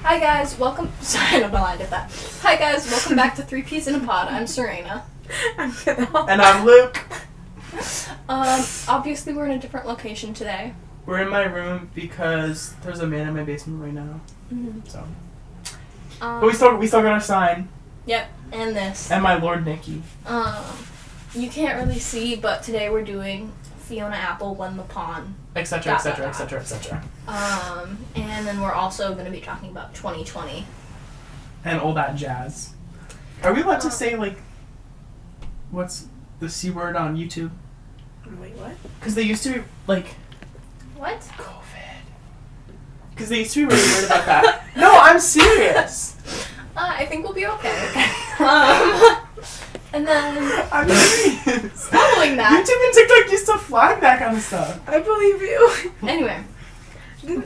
Hi guys, welcome. Sorry, I don't know why I did that. Hi guys, welcome back to 3 Peas in a Pod. I'm Serena. I'm Cadel. And I'm Luke. Obviously we're in a different location today. We're in my room because there's a man in my basement right now. Mm-hmm. So, but we still got our sign. Yep, and this. And my Lord Nicky. You can't really see, but today we're doing Fiona Apple won the pawn. Etc. Etc. Etc. Etc. And then we're also going to be talking about 2020. And all that jazz. Are we allowed to say what's the C word on YouTube? Wait, what? Because they used to be What? COVID. Because they used to be really weird about that. No, I'm serious. I think we'll be okay. And then I'm serious. following that, YouTube and TikTok used to flag that kind of stuff. I believe you. anyway,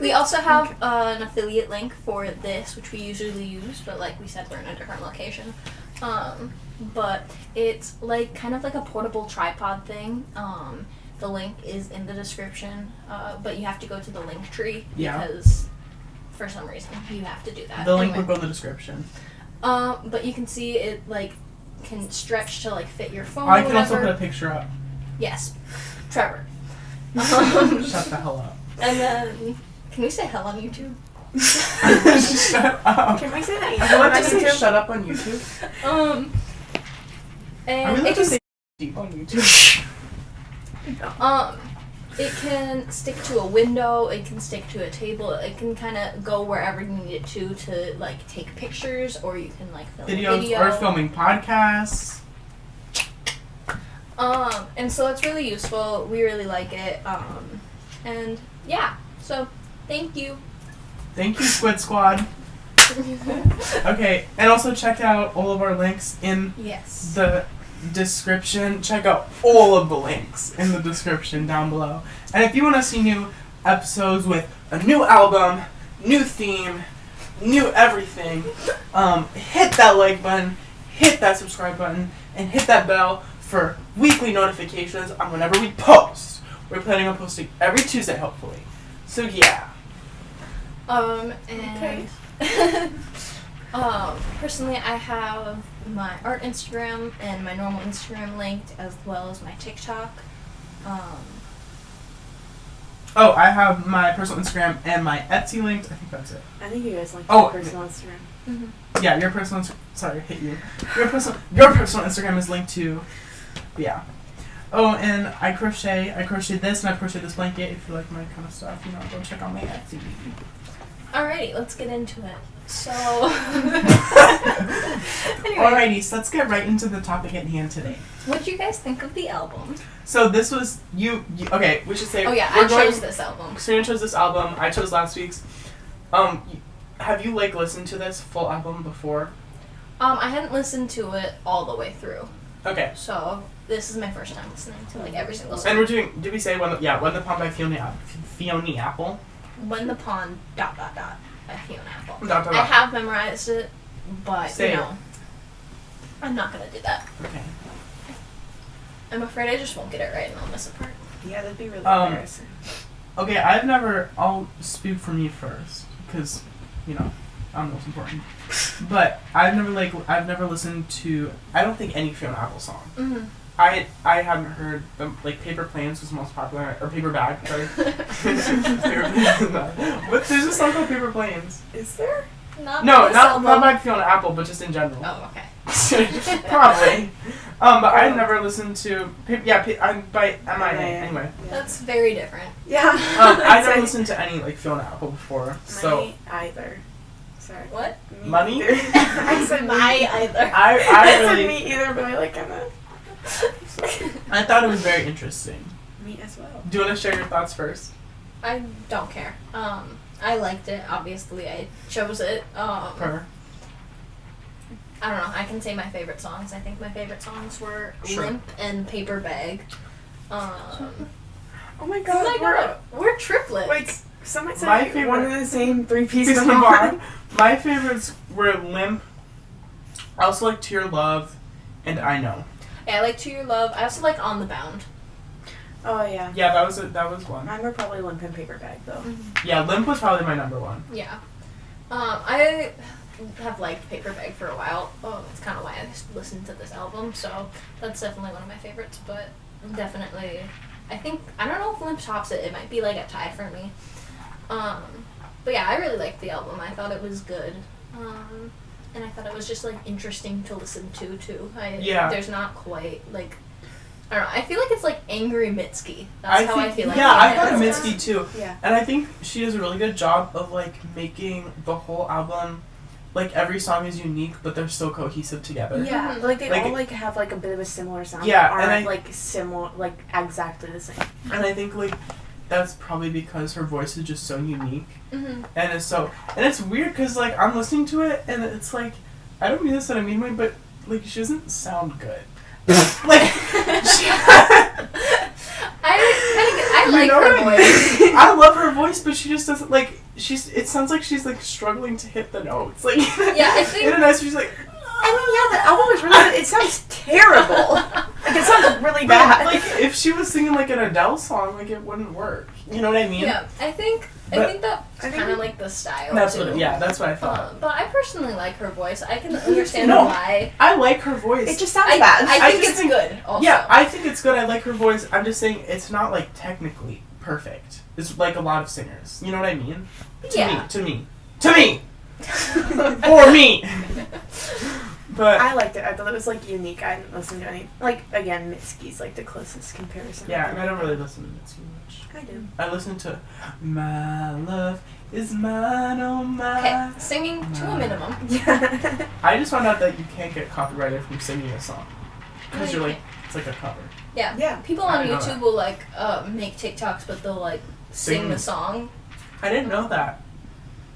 we also have an affiliate link for this, which we usually use, but like we said, we're in a different location. But it's kind of like a portable tripod thing. The link is in the description, but you have to go to the link tree because for some reason you have to do that. The link will go in the description. But you can see it can stretch to fit your phone. I or can also whatever. put a picture up. Yes, Trevor. Shut the hell up. And then, can we say hell on YouTube? Shut up. Can we say that? I want to say shut up on YouTube. And I really like it to say deep on YouTube. it can stick to a window, it can stick to a table, it can kind of go wherever you need it to take pictures, or you can film Videos a video. or filming podcasts. And so it's really useful. We really like it. And yeah, so thank you. Thank you, Squid Squad. Okay, and also check out all of our links in Yes. the description. Check out all of the links in the description down below. And if you want to see new episodes with a new album, new theme, new everything, hit that like button, hit that subscribe button, and hit that bell for weekly notifications on whenever we post. We're planning on posting every Tuesday, hopefully. So yeah. And Okay. Personally, I have my art Instagram and my normal Instagram linked, as well as my TikTok. Oh, I have my personal Instagram and my Etsy linked. I think that's it. I think you guys like Oh, your personal Instagram. Mm-hmm. Yeah, your personal sorry, I hit you. Your personal Instagram is linked to. Yeah. Oh, and I crocheted this and I crocheted this blanket. If you like my kind of stuff, go check out my Etsy. Alrighty, let's get into it. So, anyway, Alrighty, so let's get right into the topic at hand today. what do you guys think of the album? So this was you okay, we should say Oh yeah, I chose this album. Serena chose this album. I chose last week's. Have you listened to this full album before? I hadn't listened to it all the way through, Okay. so this is my first time listening to every single song. And we're doing. Did we say when the Pond by Fiona Apple? When the Pond ... by Fiona Apple. ... Dot, dot, I dot. have memorized it, but Say it. I'm not gonna do that. Okay. I'm afraid I just won't get it right and I'll miss a part. Yeah, that'd be really embarrassing. Okay, I'll speak for me first, because, I'm most important. But I've never listened to, I don't think, any Fiona Apple song. Mm-hmm. I hadn't heard, Paper Planes was the most popular, or Paper Bag, sorry. Paper Planes is not. But there's a song called Paper Planes. Is there? No, not by Fiona Apple, but just in general. Oh, okay. Probably. But I never listened to, I'm by MIA, anyway. Yeah. That's very different. Yeah. I never listened to any Fiona Apple before, so Me either. Sorry. What? Me Money? either. I said My me. either. I said really me either, but I kind of. I thought it was very interesting. Me as well. Do you want to share your thoughts first? I don't care. I liked it. Obviously, I chose it. Her. I don't know. I can say my favorite songs. I think my favorite songs were Sure. Limp and Paper Bag. Oh my god, We're triplets. Like, somebody said My like favorite- one of the same 3 Piece pieces of of bar. art. My favorites were Limp. I also like To Your Love, and I Know. Yeah, I like To Your Love. I also like On the Bound. Oh yeah. Yeah, that was one. Mine were probably Limp and Paper Bag though. Yeah, Limp was probably my number one. Yeah. I have liked Paper Bag for a while. That's kind of why I listened to this album, so that's definitely one of my favorites, but definitely, I don't know if Limp tops it. It might be like a tie for me. But yeah, I really liked the album. I thought it was good. And I thought it was just, like, interesting to listen to, too. There's not quite, like, I don't know. I feel like it's, like, angry Mitski. That's how I feel like. Yeah, I thought of Mitski, too. Yeah. And I think she does a really good job of, like, making the whole album, like, every song is unique, but they're still cohesive together. Yeah, like, they Like, all, like, have, like, a bit of a similar sound. Yeah, Aren't, and like, similar, like, exactly the same. And I think, like, that's probably because her voice is just so unique. Mm-hmm. And it's weird because, like, I'm listening to it, and it's like, I don't mean this in a mean way, but, like, she doesn't sound good. Like, I like her voice. I love her voice, but she just doesn't, like, it sounds like she's, like, struggling to hit the notes. Like, Yeah, I think... in a nice, she's like... I mean, yeah, the album is really good. It sounds terrible. Like, it sounds really bad. Like, if she was singing, like, an Adele song, like, it wouldn't work. You know what I mean? Yeah, I think that's kind of like the style, that's too. that's what I thought. But I personally like her voice. I can understand No. why. I like her voice. It just sounds bad. I think just it's think- good, also. Yeah, I think it's good. I like her voice. I'm just saying it's not, like, technically perfect. It's like a lot of singers. You know what I mean? To me. For me! But I liked it. I thought it was, like, unique. I didn't listen to any... Like, again, Mitski's, like, the closest comparison. yeah, and I don't really listen to Mitski much. I do. I listen to My Love Is Mine, oh my. Okay, singing to a minimum. Yeah. I just found out that you can't get copyrighted from singing a song. Because No, you're you like, it's like a cover. Yeah. Yeah. People I on know YouTube that. will, like, make TikToks, but they'll, like, sing the song. I didn't know that.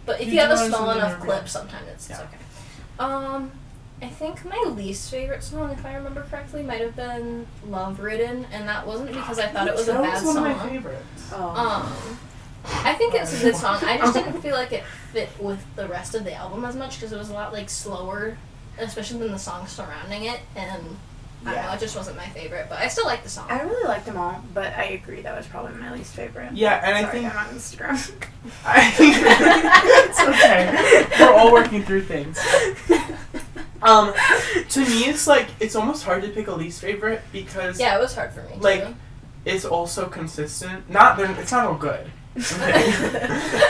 But if You you have a do understand small the enough interview. clip, sometimes it's Yeah. okay. I think my least favorite song, if I remember correctly, might have been Love Ridden, and that wasn't because I thought it was a that bad was one song. of my favorites. Oh. I think it's a good song. I just didn't feel like it fit with the rest of the album as much because it was a lot, like, slower, especially than the songs surrounding it, and I don't know, it just wasn't my favorite, but I still like the song. I really liked them all, but I agree that was probably my least favorite. Yeah, and Sorry, I think... I'm on Instagram. It's okay. We're all working through things. To me, it's like, it's almost hard to pick a least favorite because Yeah, it was hard for me, like, too. it's also consistent. It's not all good. Okay.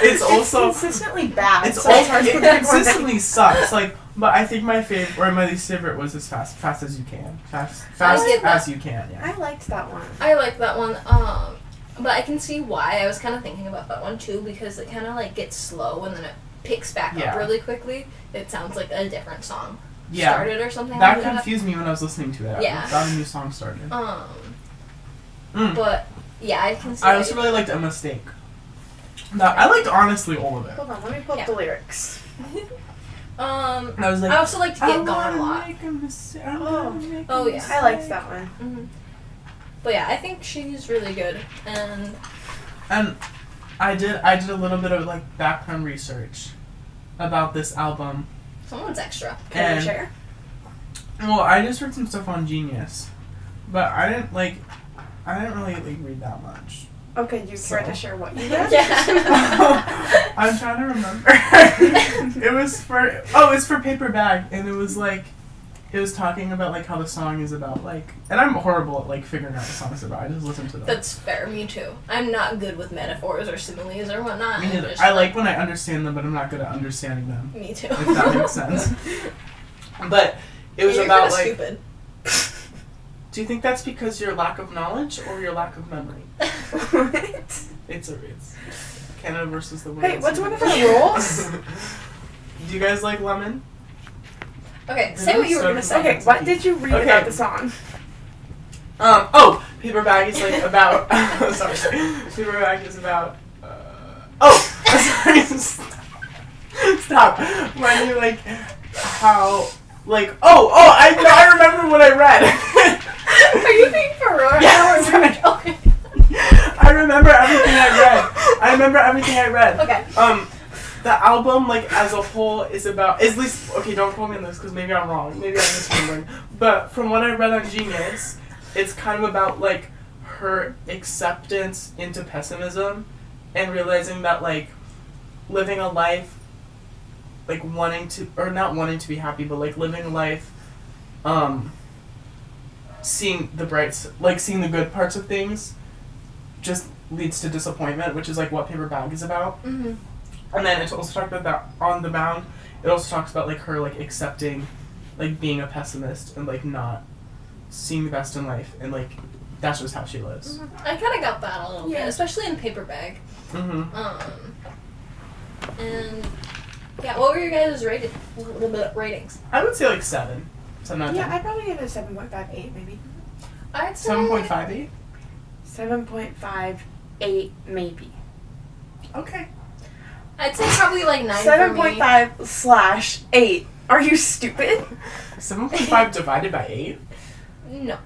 It's also... It's consistently bad. It's so all, it's hard to it pick one consistently sucks. Like, but I think my least favorite was as fast as you can. Fast as you can. Yeah. I liked that one. I like that one, but I can see why. I was kind of thinking about that one, too, because it kind of, like, gets slow and then it picks back Yeah. up really quickly. It sounds like a different song Yeah. started or something That like that. confused me when I was listening to it. Yeah. I thought a new song started. But, yeah, I can see I why also you- really liked A Mistake. No, I liked honestly all of it. Hold on, let me pull up Yeah. the lyrics. I was like, I also like to I Get Gone a wanna lot. make a mistake. I'm Oh. gonna make a Oh, yeah. mistake. I liked that one. Mm-hmm. But yeah, I think she's really good, and And I did a little bit of like background research about this album. someone's extra. Can And- you share? Well, I just read some stuff on Genius, but I didn't really like read that much. Okay, do you care to share what you read? Yeah. I'm trying to remember. It's for Paper Bag, and it was talking about like how the song is about like, and I'm horrible at like figuring out what the song's about. I just listen to them. That's fair, me too. I'm not good with metaphors or similes or whatnot. Me I'm neither. just I like when I understand them, but I'm not good at understanding them. Me too. If that makes sense. But it was You're about kinda like. stupid. Do you think that's because your lack of knowledge or your lack of memory? What? It's Canada versus the world. Hey, what's one of our rules? Do you guys like lemon? Okay, say what you were gonna say. Okay, what did you read Okay. about the song? Paper Bag is like about. Sorry, Paper Bag is about. Sorry. Stop. When you like how like I remember what I read. Are you being for real? Yes. Okay. I remember everything I read. Okay. The album, like, as a whole is about, at least, okay, don't quote me on this, because maybe I'm wrong, maybe I'm misremembering, but from what I read on Genius, it's kind of about, like, her acceptance into pessimism, and realizing that, like, living a life like wanting to, or not wanting to be happy, but like living life, seeing seeing the good parts of things, just leads to disappointment, which is like what Paper Bag is about. Mm-hmm. And then it also talked about that on The Bound. It also talks about like her like accepting, like being a pessimist and like not seeing the best in life, and like that's just how she lives. I kind of got that a little bit, Yeah. especially in Paper Bag. Mm-hmm. And yeah, what were your guys' ratings? I would say like 7. 7 out of 10. Yeah, I'd probably give it a 7.58 maybe. I'd say 7.58? 7.58 maybe. Okay. I'd say probably like 9 for me. 7.5/8. Are you stupid? 7.5 divided by 8? No.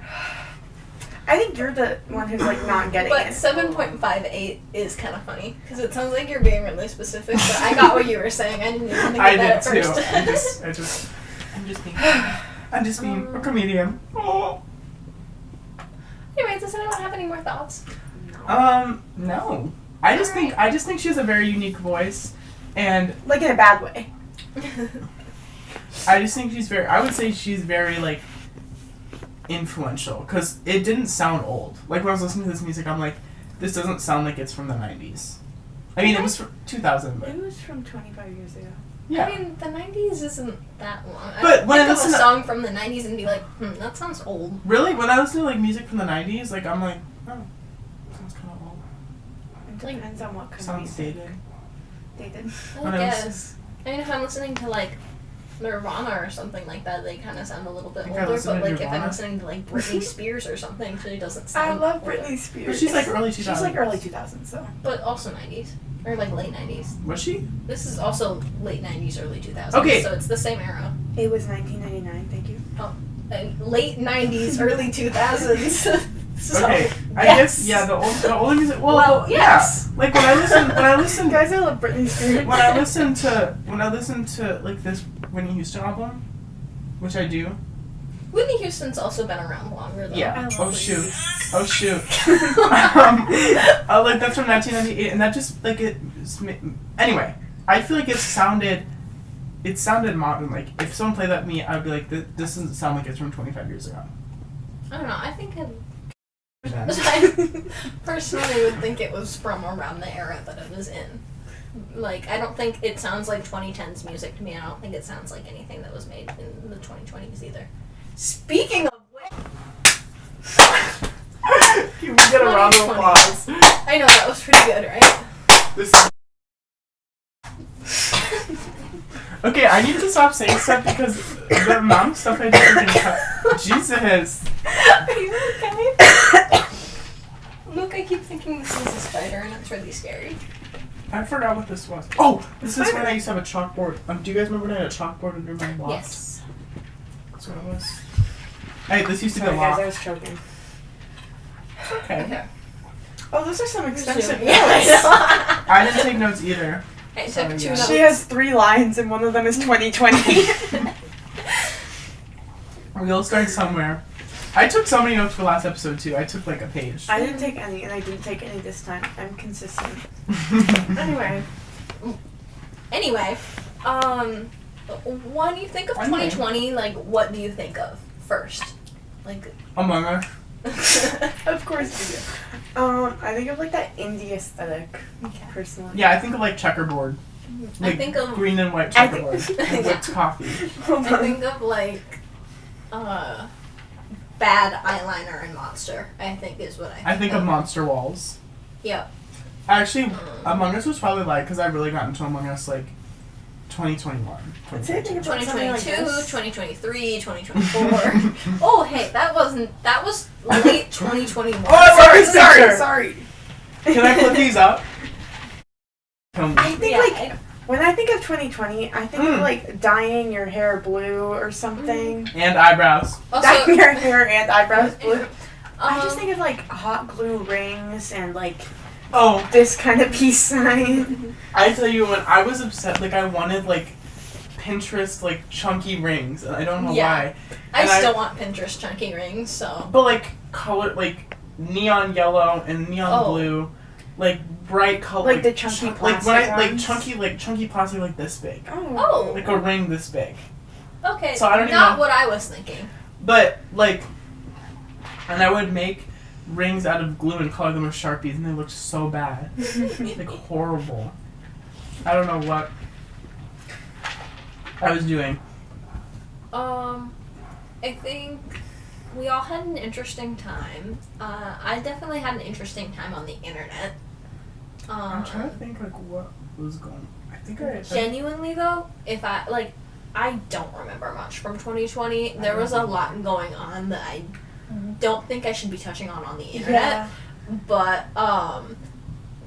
I think you're the one who's like not getting But it. 7.58 is kind of funny because it sounds like you're being really specific. But I got what you were saying. I didn't even think of I that did at too. first. I'm just being a comedian. Oh. Anyway, does anyone have any more thoughts? No. I just think she has a very unique voice, and Like in a bad way. I just think I would say she's very like influential, because it didn't sound old. Like when I was listening to this music, I'm like, this doesn't sound like it's from the 90s. I mean, it was from 2000, but It was from 25 years ago. yeah. I mean, the 90s isn't that long. But I when I think of listen a to- song from the 90s and be like, that sounds old. Really, when I listen to like music from the 90s, like I'm like, oh, sounds kind of old. It Like, depends on what kind of Sounds music. dated. Dated. I When I was- guess. I mean, if I'm listening to like Nirvana or something like that, they kind of sound a little bit think I older. listen But to like if I'm Nirvana. listening to like Britney Spears or something, she doesn't I sound. love older. Britney Spears. But she's like early 2000s. She's like early 2000s though. But also 90s or like late 90s. Was she? This is also late 90s, early 2000s. Okay. So it's the same era. It was 1999. Thank you. Late 90s, early 2000s. So, Okay, I yes. guess the older music. Well, yes. Yeah. Like when I listen, Guys, I love Britney Spears. when I listen to like this Whitney Houston album, which I do. Whitney Houston's also been around longer though. Yeah. I love Oh Whitney shoot. Oh shoot. Like that's from 1998, and that just like it. Anyway, I feel like it sounded modern. Like if someone played that to me, I'd be like, this doesn't sound like it's from 25 years ago. I don't know. I think Then. I personally would think it was from around the era that it was in. Like, I don't think it sounds like 2010s music to me. I don't think it sounds like anything that was made in the 2020s either. Speaking of which, Can we get a round of applause? I know that was pretty good, right? This is okay, I need to stop saying stuff because the amount of stuff I do freaking cut. Jesus. Are you okay? Look, I keep thinking this is a spider and it's really scary. I forgot what this was. Oh, this is when I used to have a chalkboard. Do you guys remember when I had a chalkboard under my blocks? Yes. That's what it was. Hey, this used to be a Sorry, guys, I lock. was choking. Okay. Okay. Oh, those are some expensive Yeah, I notes. know. I didn't take notes either. I took Sorry, 2 yeah. notes. She has 3 lines and one of them is 2020. We all start somewhere. I took so many notes for last episode too. I took like a page. I didn't take any, and I didn't take any this time. I'm consistent. Anyway. Anyway, when you think of Anyway. 2020, like, what do you think of first? Like, Among Us. Of course you do. I think of like that indie aesthetic, personally. Yeah, I think of like checkerboard. Like I think of green and white I checkerboard. think- And whipped coffee. Hold I on. think of like bad eyeliner and Monster. I think is what I think of Monster Walls. Yep. Actually, Among Us was probably like, because I really got into Among Us like 2021. I'd say I think of something like 2022, this. 2023, 2024. Oh, hey, that was late 2021. Oh, Sorry. Can I put these up? I think Yeah, like when I think of 2020, I think of like dyeing your hair blue or something. And eyebrows. Dyeing your hair and eyebrows blue. I just um, think of like hot glue rings and like Oh, this kind of peace sign. I tell you, when I was upset, like I wanted like Pinterest like chunky rings, and I don't know Yeah. why. I And still want Pinterest chunky rings, so. But like color, like neon yellow and neon Oh. blue like bright color, Like the chunky plastic chunky plastic like this big, Oh. like a ring this big. Okay. So I don't even not know. what I was thinking. But like, and I would make rings out of glue and color them with Sharpies, and they looked so bad, like horrible. I don't know what I was doing. I think we all had an interesting time. I definitely had an interesting time on the internet. I'm trying to think like what was going. I think I Genuinely though, I don't remember much from 2020. There was a lot going on that I don't think I should be touching on the internet. Yeah. But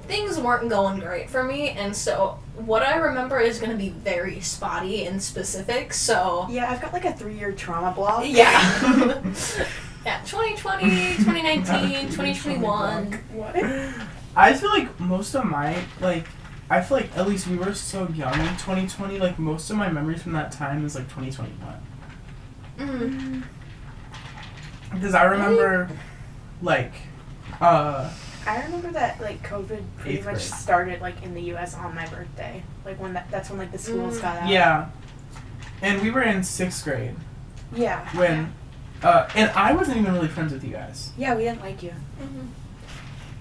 things weren't going great for me, and so what I remember is going to be very spotty and specific. So Yeah, I've got like a 3-year trauma block. yeah. Yeah, 2020, 2019, 2021. What? I feel like most of my I feel like at least we were so young in 2020. Like most of my memories from that time is like 2021. Mm. Because I remember, I remember that like COVID pretty Eighth much grade. started like in the U.S. on my birthday. Like when that's when like the schools got out. yeah, and we were in 6th grade Yeah. when, and I wasn't even really friends with you guys. Yeah, we didn't like you. Mm-hmm.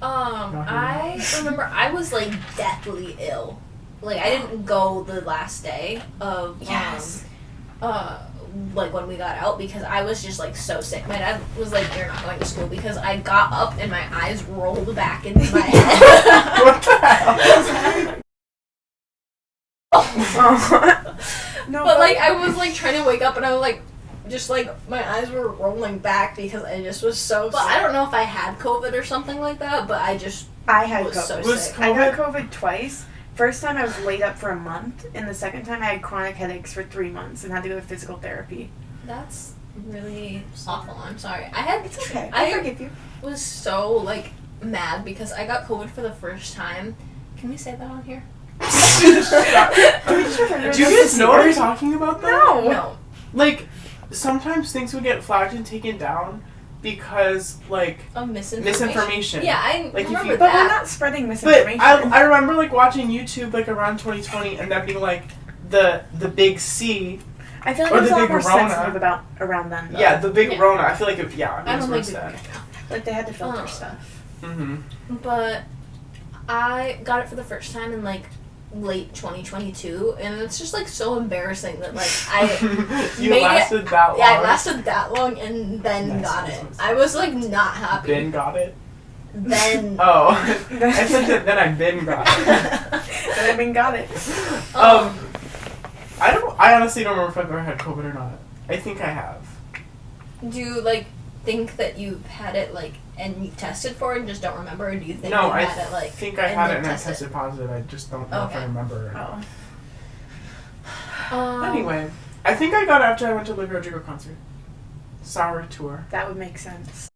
I remember I was like deathly ill. Like I didn't go the last day of Yes. like when we got out because I was just like so sick. My dad was like, "You're not going to school," because I got up and my eyes rolled back into my head. What the hell? No, But like I was like trying to wake up and I was like just like my eyes were rolling back because I just was so sick. But I don't know if I had COVID or something like that, but I had was COVID. so Was sick. I got COVID twice. First time I was laid up for a month, and the second time I had chronic headaches for 3 months and had to go to physical therapy. That's really awful. I'm sorry. I had It's okay. I forgive you. was so like mad because I got COVID for the first time. Can we say that on here? Do you guys know what I'm talking about though? No. Like, sometimes things would get flagged and taken down because, like, Of misinformation. misinformation. Yeah, I Like, if remember you- But we're that. not spreading But misinformation. I remember, like, watching YouTube, like, around 2020 and that being, like, the big C. I feel like or it was the a lot big more Rona. sensitive about around then. Though. Yeah, the big Yeah. Rona. I feel like, it I was don't worse think then. Like they had to filter Oh. stuff. Mm-hmm. But I got it for the first time in like late 2022, and it's just like so embarrassing that like I You made lasted that long. Yeah, I lasted that long and then Nice, got nice, it. nice. I was like not happy. Ben got it. Then Oh. I said that then I Ben got it. And I mean, got it. I honestly don't remember if I've ever had COVID or not. I think I have. do you like think that you've had it like and you tested for it and just don't remember, or do you think No, you I had it like think I had it and I tested? tested positive. I just don't know if I Okay. remember. Or not. Oh, Anyway, I think I got it after I went to the Rodrigo concert. Sour tour. that would make sense.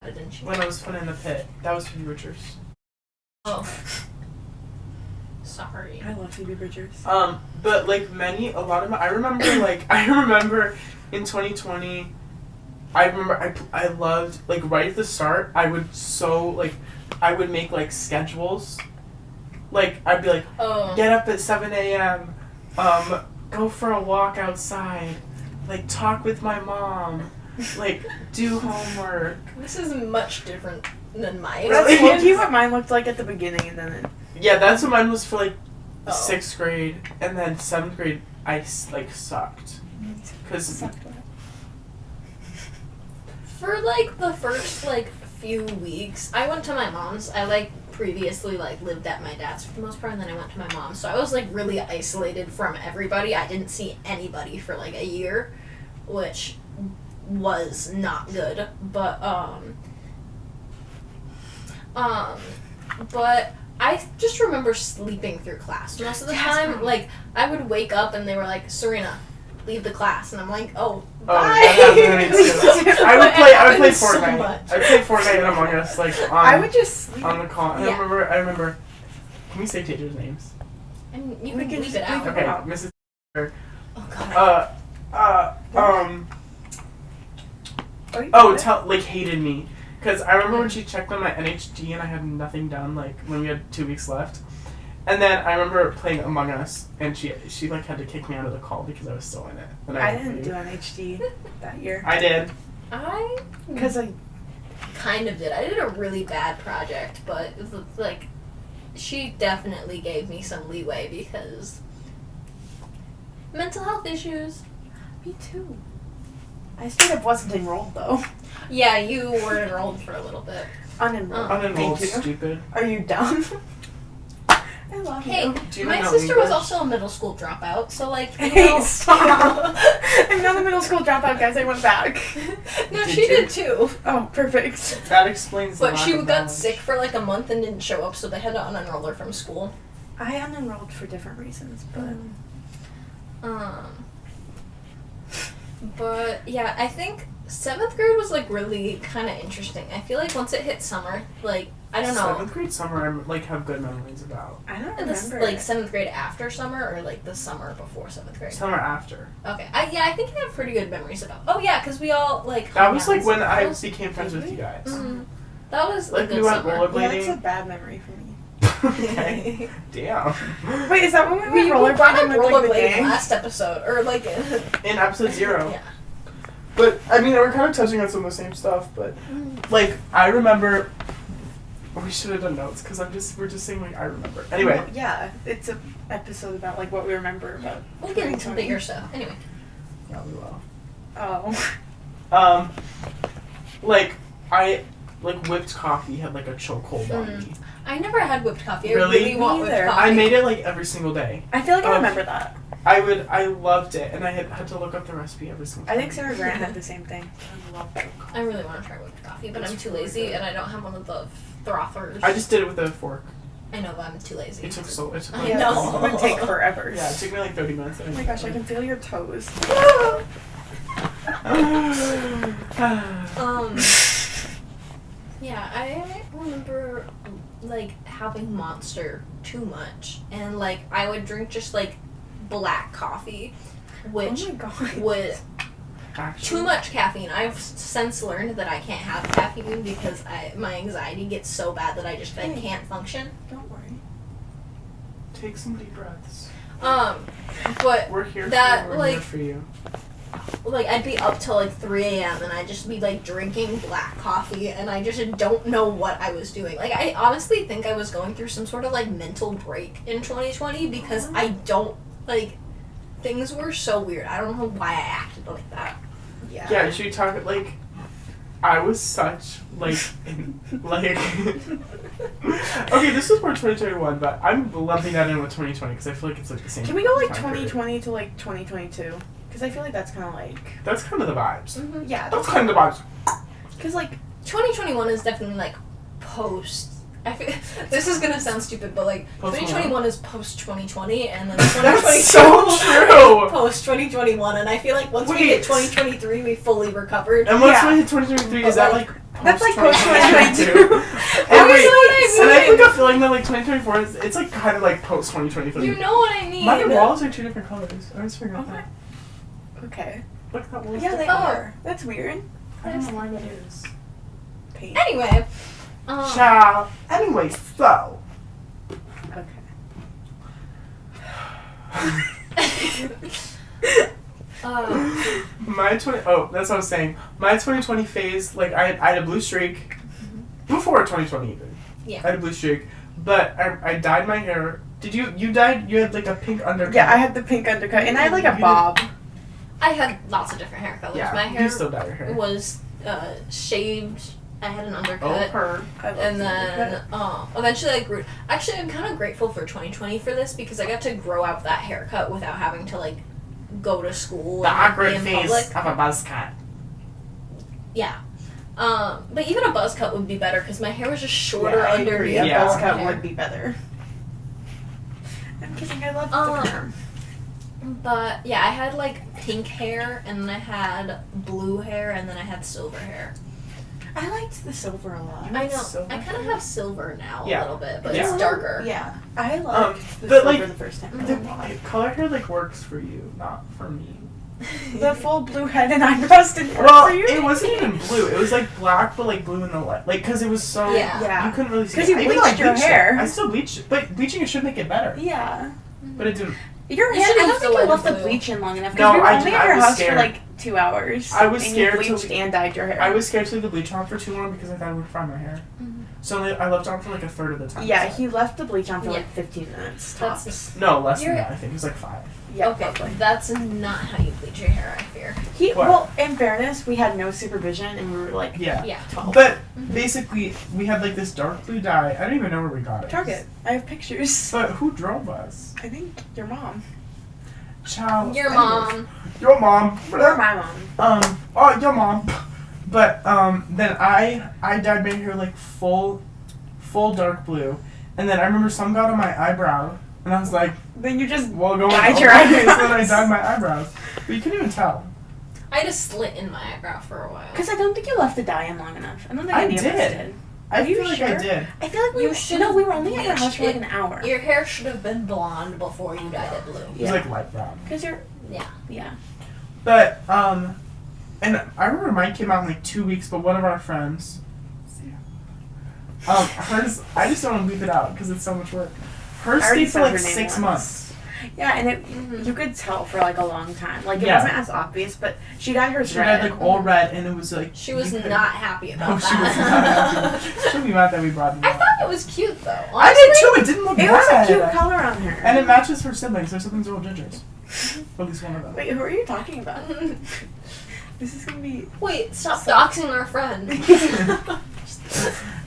Didn't you? When I was fun in the pit. That was Phoebe Richards. Oh. Sorry. I love Phoebe Bridgers. But like a lot of my, I remember in 2020, I loved, like, right at the start, I would make, like, schedules. Like, I'd be like, Oh. get up at 7 a.m., go for a walk outside, like, talk with my mom, like, do homework. This is much different than my That's experience. low-key what mine looked like at the beginning, and then Yeah, that's what mine was for, like, Oh. 6th grade, and then 7th grade, I, like, sucked. Because For like the first like few weeks, I went to my mom's. I like previously like lived at my dad's for the most part, and then I went to my mom's. So I was like really isolated from everybody. I didn't see anybody for like a year, which was not good. But but I just remember sleeping through class most of the time. Like I would wake up and they were like, "Serena, leave the class," and I'm like, "Oh, bye." that happened to me too. I would play So Fortnite. much. I play Fortnite and Among Us, like, I would just sleep. on the call. And Yeah. I remember. Can we say teachers' names? And you We can can leave just it out. leave Okay, Wow. Mrs. Oh god. Oh, Are you good? hated me, Because I remember when she checked on my NHD and I had nothing done, like, when we had 2 weeks left. And then I remember playing Among Us, and she like, had to kick me out of the call because I was still in it. And I didn't do NHD that year. I did. Because I kind of did. I did a really bad project, but, like, she definitely gave me some leeway because mental health issues. Me too. I straight up wasn't enrolled, though. Yeah, you were enrolled for a little bit. Unenrolled. Unenrolled, Thank you. stupid. Are you dumb? I love Hey, you. Do you my know sister was English? also a middle school dropout, so, like, you Hey, know. stop. I'm not a middle school dropout, guys. I went back. No, Did she you? did too. Oh, perfect. That explains the But lack she of got knowledge. sick for like a month and didn't show up, so they had to unenroll her from school. I unenrolled for different reasons, but But yeah, I think 7th grade was like really kind of interesting. I feel like once it hit summer, like I don't know, 7th grade summer, I like have good memories about. I don't this, remember. like 7th grade after summer or like the summer before 7th grade. Summer after. Okay, I think I have pretty good memories about. Oh yeah, because we all like. That hung was out like and when stuff. I That was- became friends with you guys. That was Like a good we went summer. Yeah, that's a rollerblading. bad memory for me. Okay. Damn. Wait, is that when we We went brought up rollerblading with like the rollerblading gang? last episode, or like In episode 0. yeah. But I mean, we're kind of touching on some of the same stuff. But like, I remember. We should have done notes because we're just saying like I remember. Anyway. Yeah, it's an episode about like what we remember about. We'll get into 2020. bigger stuff. Anyway. Yeah, we will. Oh. Like I like whipped coffee had like a chokehold on me. I never had whipped coffee. Really? I really want whipped Neither. coffee. I made it like every single day. I feel like I Oh. remember that. I loved it, and I had to look up the recipe every single I time. think Sarah Grant had the same thing. I love whipped coffee. I really want to try whipped coffee, but It's I'm too really lazy good. and I don't have one of the frothers. I just did it with a fork. I know, but I'm too lazy. It took I like, know. It would take forever. Yeah, it took me like 30 minutes. Oh my gosh, I can feel your toes. Yeah, I remember like having Monster too much, and like I would drink just like black coffee, which Oh my god. was Actually, too much caffeine. I've since learned that I can't have caffeine because my anxiety gets so bad that I just can't function. Don't worry. take some deep breaths. But We're here that, for you. We're like- here for you. like I'd be up till like 3 a.m. and I'd just be like drinking black coffee and I just don't know what I was doing. Like I honestly think I was going through some sort of like mental break in 2020 because I don't like things were so weird. I don't know why I acted like that. Yeah. Yeah, should we talk like I was such like like okay, this was more 2021, but I'm lumping that in with 2020 because I feel like it's like the same. Can we go like time period. 2020 to like 2022? Because I feel like that's kind of like. That's kind of the vibes. Yeah. That's kind of the vibes. Because like. 2021 is definitely like post. I feel, this is gonna sound stupid, but like Post 2021 is post 2020, and then That's 2022 so true. post 2021, and I feel like once we Wait. hit 2023, we fully recovered. And once Yeah. we hit 2023, is that like That's like post-2022? post-2022. And wait, That's and what I I think mean. a feeling that like 2024 is it's like kind of like post 2023. You know what I mean? My walls are 2 different colors. I always forget Oh that. Okay. Look at that wall. Yeah, they Oh. are. That's weird. I don't know why that is. Paint. Anyway, Ciao. Anyway, so. Okay. My 20. Oh, that's what I was saying. My 2020 phase, like I had a blue streak before 2020 even. Yeah. I had a blue streak, but I dyed my hair. Did you dyed? You had like a pink undercut. Yeah, I had the pink undercut, and I had like a You bob. I had lots of different hair colors. Yeah, My you hair still dye your hair. was shaved. I had an Oh, undercut. her. I love And the then undercut. eventually I grew. Actually, I'm kind of grateful for 2020 for this because I got to grow out that haircut without having to like go to school. The and, like, awkward be in face public. of a buzz cut. Yeah. But even a buzz cut would be better because my hair was just shorter Yeah, I underneath. agree. A Yeah. buzz my cut hair. would be better. I'm kidding. I love Um, the term. But yeah, I had like pink hair, and then I had blue hair, and then I had silver hair. I liked the silver a lot. I know. Silver I kind of have silver now Yeah. a little bit, but Yeah. it's darker. Yeah. I liked the but, silver like, the first time. The color hair like works for you, not for me. The full blue head and eyebrows didn't work Well, for you? it wasn't even blue. It was like black, but like blue in the light. Like, cause it was so Yeah. you couldn't really see. 'Cause it. you Even though bleached your it. hair. I still bleached it, but bleaching it should make it better. Yeah. But it didn't. Your You hair, should've I don't used think the you lighter left the blue. bleach in long enough. No, Because we were I only did- at I your was house scared. for like 2 hours. I was and scared you to- bleached and dyed your hair. I was scared to leave the bleach on for too long because I thought it would fry my hair. Mhm. So I left it on for like a third of the time. Yeah, so. he left the bleach on for Yeah. like 15 minutes That's tops. No, less than You're- that. I think it was like 5. Yeah, okay, probably. that's not how you bleach your hair, I fear. What? Well, in fairness, we had no supervision and we were like Yeah. Yeah. 12. But Mhm. basically, we had like this dark blue dye. I don't even know where we got it. Target. I have pictures. But who drove us? I think your mom. Child. Your anyways. mom. Your mom. Or my mom. Oh, your mom. But then I dyed my hair like full dark blue, and then I remember some got on my eyebrow, and I was like, Then you just well, go dyed on. your Okay, so then I eyebrows. dyed my eyebrows, but you couldn't even tell. I had a slit in my eyebrow for a while. Because I don't think you left the dye in long enough. I don't think I any of us did. did. I Are you feel like I sure? did. I feel like You should've No, we were only at your house for like bleached an hour. Your hair should have been blonde before you dyed it blue. It was Yeah. like light brown. Because you're. Yeah. Yeah. But and I remember mine came out in like 2 weeks, but one of our friends, hers, I just don't want to leave it out because it's so much work. Hers I already stayed for said like her name 6 once. months. Yeah, and it Mhm. you could tell for like a long time. Like it Yeah. wasn't as obvious, but she dyed hers She red. had like all red, and it was like She was you couldn't- not happy about No, that. she was not happy. She'll be mad that we brought it I up. thought it was cute though. I did too. It didn't look It bad. was a cute color on her. And it matches her siblings. Her siblings are all gingers. At least one of them. Wait, who are you talking about? This is gonna be. Wait, stop doxing our friend.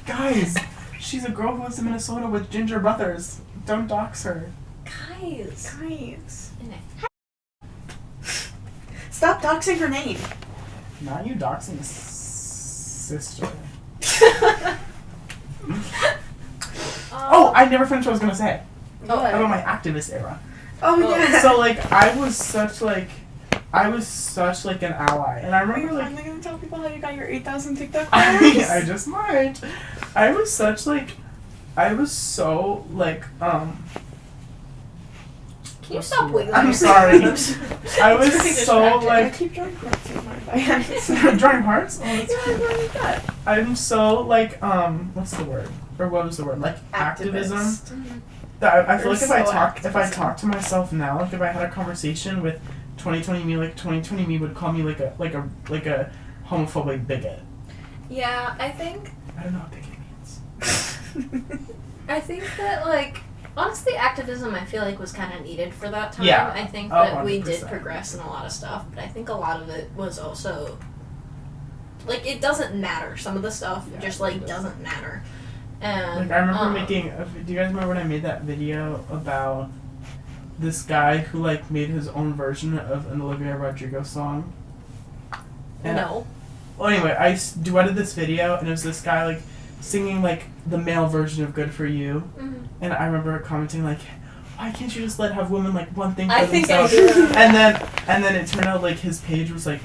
Guys, she's a girl who lives in Minnesota with ginger brothers. Don't dox her. Guys. Guys. Stop doxing her name. Not you doxing a sister. Oh, I never finished what I was gonna say What? about my activist era. Oh yeah. So like, I was such like an ally, and I Are you remember like. finally gonna tell people how you got your 8,000 TikTok I followers? just might. I was such like, I was so like Can you stop wiggling? I'm your sorry. fingers? I was It's really so distracting. I like keep drawing hearts in my hands. drawing hearts. Oh, that's Yeah, cute. I'm like that. I'm so like what's the word? Or what was the word? Like activism. Activist. Mhm. That I feel You're like if I so talk if I activism. talk to myself now, like if I had a conversation with 2020 me, like 2020 me would call me like a homophobic bigot. Yeah, I think I don't know what bigot means. that like honestly activism I feel like was kind of needed for that time. Yeah. I think Oh, that we did 100%. progress in a lot of stuff, but I think a lot of it was also like it doesn't matter. Some of the stuff Yeah, just it like doesn't. doesn't matter. And Like I remember making. Do you guys remember when I made that video about this guy who like made his own version of an Olivia Rodrigo song? And no. Well, anyway, I duetted this video, and it was this guy like singing like the male version of "Good for You," Mhm. and I remember commenting like, "Why can't you just have women like one thing for I think I themselves?" do. And then it turned out like his page was like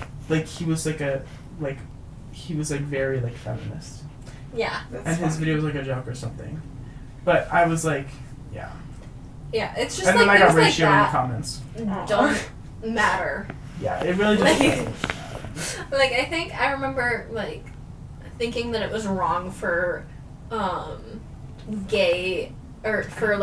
he was very like feminist. Yeah. And his video was like a joke or something. But I was like, yeah. Yeah, it's just And like then I got things like ratio in the that comments. don't matter. Yeah, it really just Like- doesn't. Like I think I remember like thinking that it was wrong for gay or for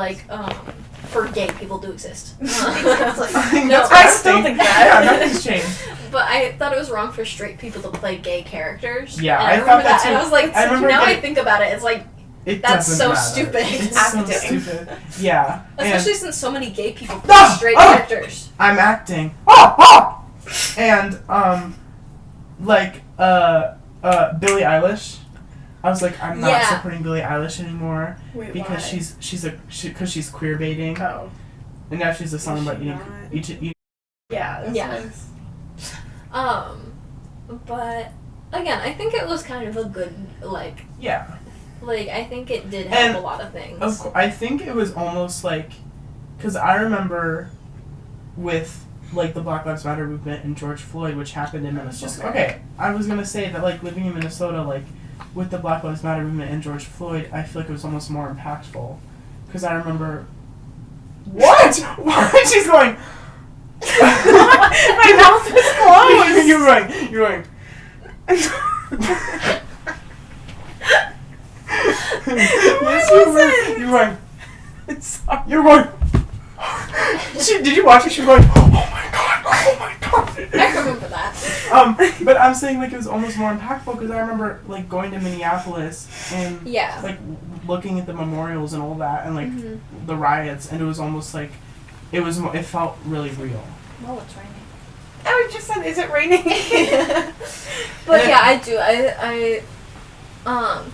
gay people to exist. Exactly. No, I still think that. Yeah, nothing's changed. but I thought it was wrong for straight people to play gay characters. Yeah, and I remember thought that too. And I was like, I remember now I getting- think about it, it's like It That's doesn't so matter. stupid. It's Acting. so stupid. Yeah. especially since so many gay people play Ah! straight Ah! characters. I'm acting. And Billie Eilish. I was like, I'm not Yeah. supporting Billie Eilish anymore Wait, because why? she's queer baiting, Oh. and now she's a song Is about she eating. not? Yeah. That's Yeah. nice. But again, I think it was kind of a good Yeah. I think it did help And a lot of things. Of course, I think it was almost like, because I remember with the Black Lives Matter movement and George Floyd, which happened in Minnesota. just Okay, I was gonna say that living in Minnesota, with the Black Lives Matter movement and George Floyd, I feel like it was almost more impactful. Because I remember... What? What? She's going... My mouth was closed! You're going... Yes, you were. You were going... Did you watch it? She was going, oh my god. I remember that. But I'm saying like it was almost more impactful because I remember like going to Minneapolis and like looking at the memorials and all that and like the riots, and it was almost like it felt really real. Oh, it's raining. I just said, is it raining? But yeah, I do. I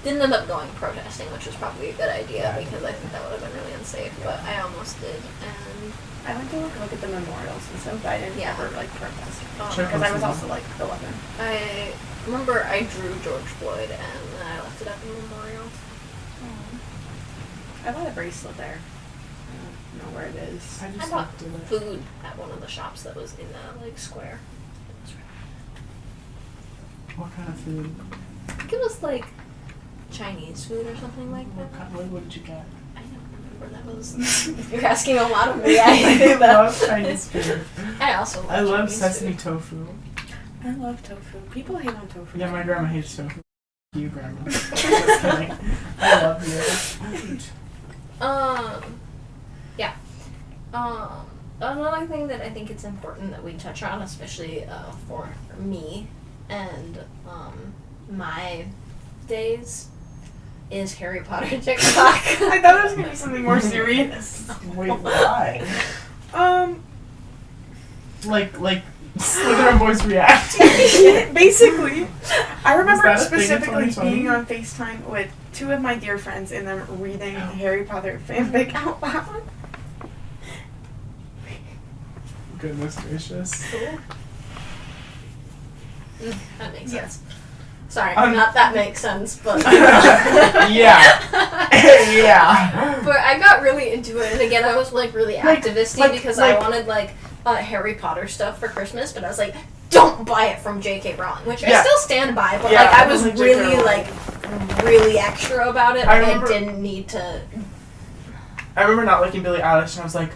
didn't end up going protesting, which was probably a good idea because I think that would have been really unsafe. But I almost did, and I went to look at the memorials and stuff, but I didn't ever like protest because I was also like 11. I remember I drew George Floyd and then I left it at the memorial. I bought a bracelet there. I don't know where it is. I bought food at one of the shops that was in that like square. What kind of food? I think it was like Chinese food or something like that. What did you get? I don't remember. That was. You're asking a lot of me. I love Chinese food. I also love love Chinese sesame food. tofu. I love tofu. People hate on tofu. Yeah, my grandma hates tofu. You, grandma. Just kidding. I love you. Yeah. Another thing that I think it's important that we touch on, especially for me and my days, is Harry Potter TikTok. I thought it was gonna be something more serious. Wait, why? Like Slytherin boys react. Basically, I remember Is that a thing in specifically 2020? being on FaceTime with two of my dear friends and them reading Harry Potter fanfic out loud. Goodness gracious. That makes sense. Sorry, I'm- not that makes sense, but Yeah. Yeah. But I got really into it, and again, I was like really activisty because I like- wanted like Harry Potter stuff for Christmas, but I was like, don't buy it from J.K. Rowling, which I Yeah. still stand by, but Yeah, like I was like J.K. really Rowling. like really extra about it. I Like, I remember- didn't need to. I remember not liking Billie Eilish, and I was like,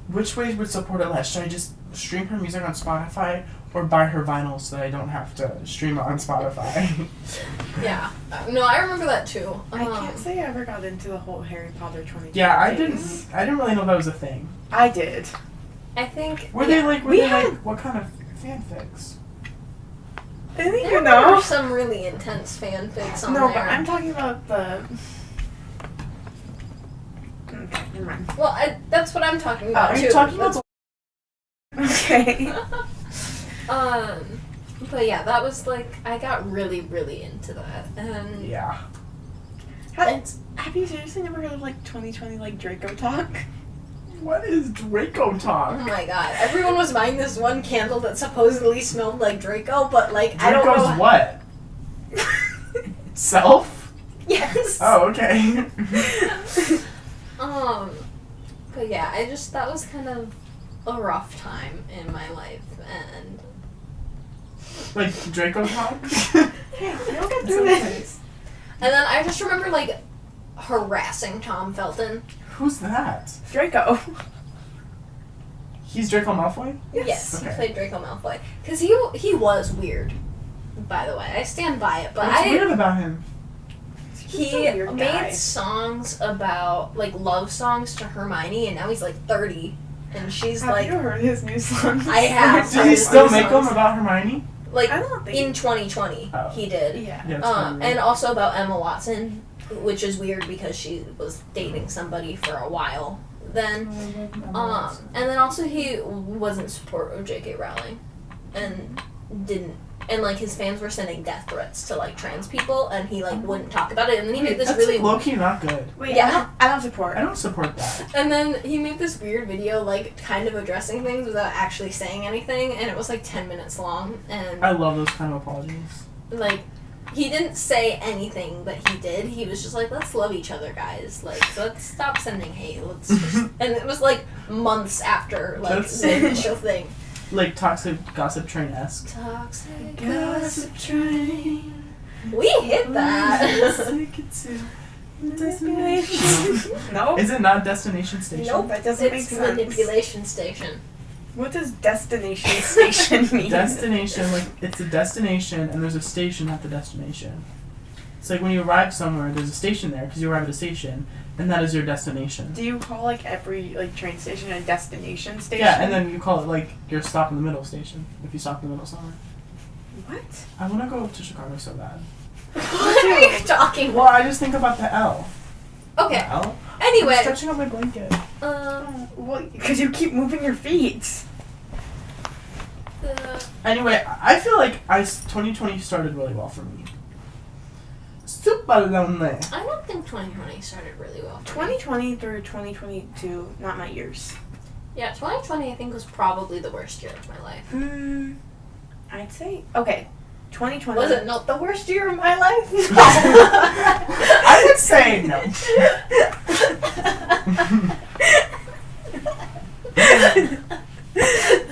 which way would support it less? Should I just stream her music on Spotify or buy her vinyl so that I don't have to stream it on Spotify? Yeah, no, I remember that too. I can't say I ever got into the whole Harry Potter 20. Yeah, I didn't really know that was a thing. I did. I think Were they like We had- what kind of fanfics? I think there you know. were some really intense fanfics on No, there. but I'm talking about the. Okay, never mind. Well, that's what I'm talking about Are too. you talking about Okay. But yeah, that was like I got really, really into that, and Yeah. Have you seriously never heard of like 2020 like Draco talk? What is Draco oh talk? my god, everyone was buying this one candle that supposedly smelled like Draco, but like I don't know. Draco's what? Self? Yes. Oh, okay. But yeah, that was kind of a rough time in my life, and Like Draco talk? You'll get through this. and then I just remember like harassing Tom Felton. Who's that? Draco. He's Draco Malfoy? Yes, Okay. he played Draco Malfoy because he was weird. By the way, I stand by it, but What's weird about him? he He's a weird guy. made songs about like love songs to Hermione, and now he's like 30, and she's Have like you heard his new song? I have. Does he still make songs. them about Hermione? like I don't think. in 2020 Oh. he did. Yeah. Yeah, it's kinda weird. And also about Emma Watson, which is weird because she was dating somebody for a while then. And then also he wasn't supportive of J.K. Rowling, and like his fans were sending death threats to like trans people, and he like wouldn't talk about it. And then he made this That's really low-key not good. Wait, Yeah. I don't support. I don't support that. And then he made this weird video, like, kind of addressing things without actually saying anything, and it was, like, 10 minutes long, and, I love those kind of apologies. like, he didn't say anything, but he did. He was just like, let's love each other, guys. Like, let's stop sending hate. Let's just... And it was, like, months after, like, That's- the initial thing. Like toxic gossip train-esque. Toxic Gossip train. We hit that. Destination. No. Is it not Destination Station? Nope, that doesn't make It's sense. manipulation station. What does destination station mean? Destination, like, it's a destination and there's a station at the destination. It's like when you arrive somewhere, there's a station there because you arrive at a station, and that is your destination. Do you call like every like train station a destination station? Yeah, and then you call it like your stop in the middle station if you stop in the middle somewhere. What? I want to go to Chicago so bad. What are you talking Well, about? I just think about the L. Okay. The L? Anyway. I'm stretching out my blanket. Well, because you keep moving your feet. Anyway, I feel like 2020 started really well for me. Super lonely. I don't think 2020 started really well for me. 2020 through 2022, not my years. Yeah, 2020 I think was probably the worst year of my life. I'd say okay. 2020 Was it not the worst year of my life? I would say no.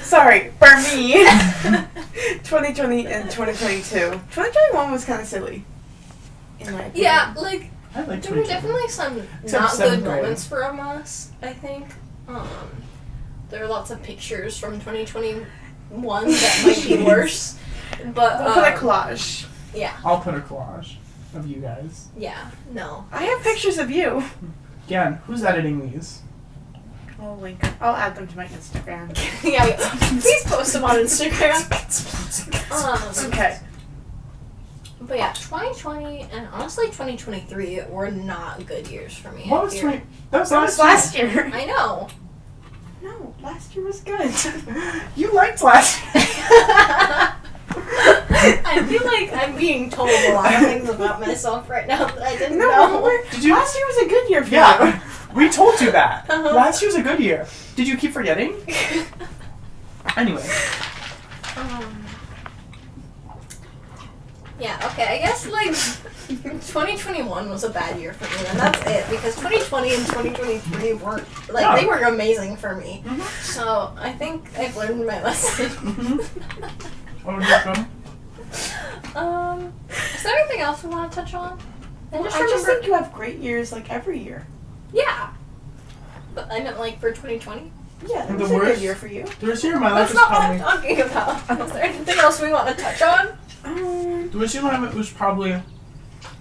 Sorry, for me. 2020 and 2022. 2021 was kind of silly. In my opinion. Yeah, like I like there were 2020. definitely some Except not seventh good grade. moments from us, I think. There are lots of pictures from 2021 that might be worse. But We'll put a collage. yeah. I'll put a collage of you guys. Yeah. No. I have pictures of you. Again, who's editing these? I'll link. I'll add them to my Instagram. Yeah, please post them on Instagram. Okay. But yeah, 2020 and honestly 2023 were not good years for me. What I was fear. 20? That was That was last year. I know. No, last year was good. You liked last year. I feel like I'm being told a lot of things about myself right now that I didn't know. Did you? Last year was a good year for Yeah, we told you that. Uh-huh. Last year was a good year. Did you keep forgetting? Anyway. Yeah, okay, I guess like 2021 was a bad year for me, and that's it, because 2020 and 2023 weren't, like, Yeah. they were amazing for me. Mhm. So, I think I've learned my lesson. What would you come? Is there anything else we want to touch on? I just think you have great years like every year. Yeah. But I meant like for 2020. Yeah, And that was the a good worst- year for you. The worst year of my life That's was not what I'm probably. talking about. Is there anything else we want to touch on? The worst year of my life was probably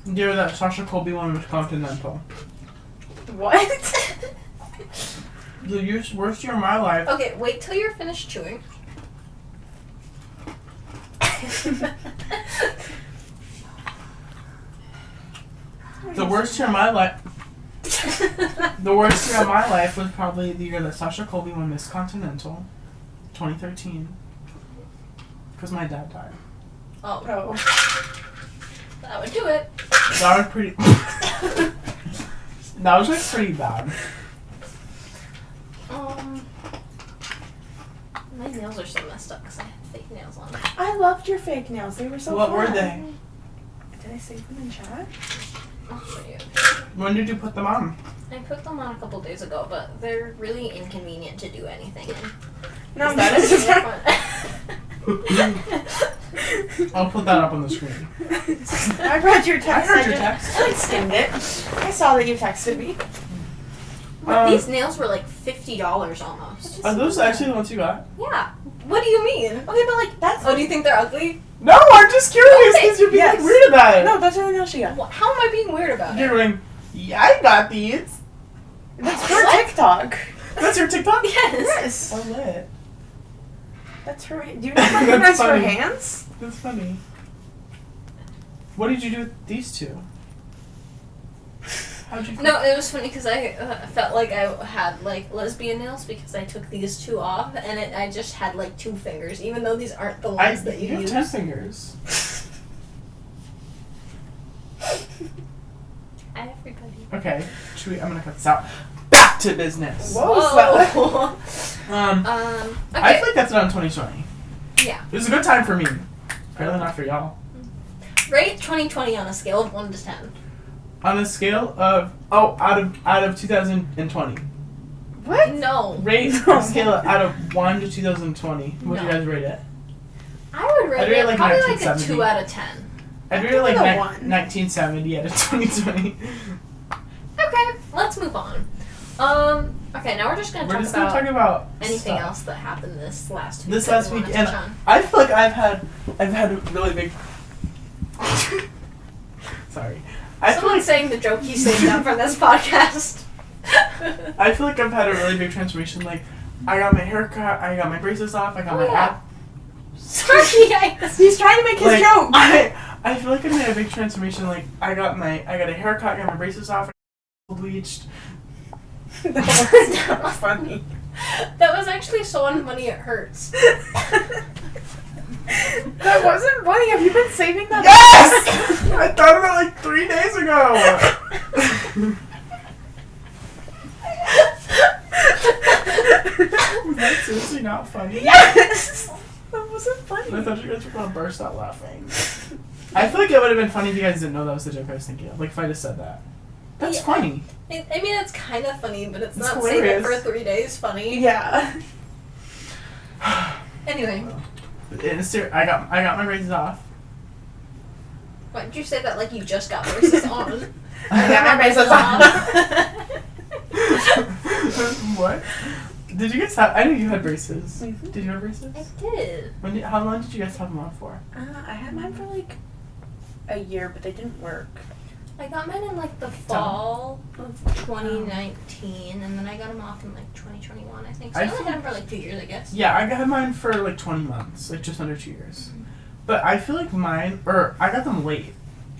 the year that Sasha Colby won Miss Continental. What? Worst year of my life. Okay, wait till you're finished chewing. The worst year of my life. The worst year of my life was probably the year that Sasha Colby won Miss Continental, 2013. Because my dad died. Oh, Oh. that would do it. That was pretty. That was like pretty bad. My nails are so messed up because I have fake nails on. I loved your fake nails. They were so What fun. were they? Did I save them in chat? I'll show you. When did you put them on? I put them on a couple days ago, but they're really inconvenient to do anything in. No, That this is- fun. I'll put that up on the screen. I read your text. I heard your text. I skimmed it. I saw that you texted me. These nails were like $50 almost. Are those actually the ones you got? Yeah. What do you mean? Okay, but like that's. Oh, do you think they're ugly? No, I'm just curious because you're being Yes. like, weird about it. No, that's the nails she got. How am I being weird about You're it? going, yeah, I got these. That's her What? TikTok. That's your TikTok? Yes. Yes. So lit. That's her. Do you not recognize her funny. hands? That's funny. What did you do with these two? How'd you No, it was funny because I felt like I had like lesbian nails because I took these two off and I just had like 2 fingers, even though these aren't the ones that you have use. 10 fingers. Hi, everybody. Okay, I'm gonna cut this out. Back to business. What was that? Whoa. I Okay. feel like that's not in 2020. Yeah. It was a good time for me. Apparently not for y'all. Rate 2020 on a scale of 1 to 10. On a scale of out of 2020. What? No. Rate No. a scale out of 1 to 2020. What do you No. guys rate it? I would rate I'd rate it like probably like a 1970. 2 out of 10. I'd rate it like give it a 1. 1970 out of 2020. Okay, let's move on. Okay, now we're just gonna We're talk talk about about anything stuff. else that happened this last week. This that last we week, wanna and touch on. I feel like I've had a really big. Sorry, I feel Someone's like saying the joke you saved up for this podcast. I feel like I've had a really big transformation. Like, I got my hair cut, I got my braces off, I got my app. Sorry, He's trying to make his joke. I feel like I made a big transformation. Like, I got a haircut, I got my braces off, I bleached. That was funny. That was actually so unfunny it hurts. That wasn't funny. Have you been saving that? Yes! I thought about it like 3 days ago. Was that seriously not funny? Yes! That wasn't funny. I thought you guys were gonna burst out laughing. I feel like it would have been funny if you guys didn't know that was the joke I was thinking of. Like if I just said that. That's Yeah. funny. I mean, it's kind of funny, but it's It's not saving it hilarious. for 3 days funny. Yeah. Anyway, I got my braces off. why did you say that like you just got braces on? I got my braces on. What? Did you guys have? I knew you had braces. Mhm. Did you have braces? I did. How long did you guys have them on for? I had mine for like a year, but they didn't work. I got mine in like the fall of 2019, and then I got them off in like 2021, I think. So I I only feel had them for like 2 years, I guess. Yeah, I got mine for like 20 months, like just under 2 years. But I feel like I got them late.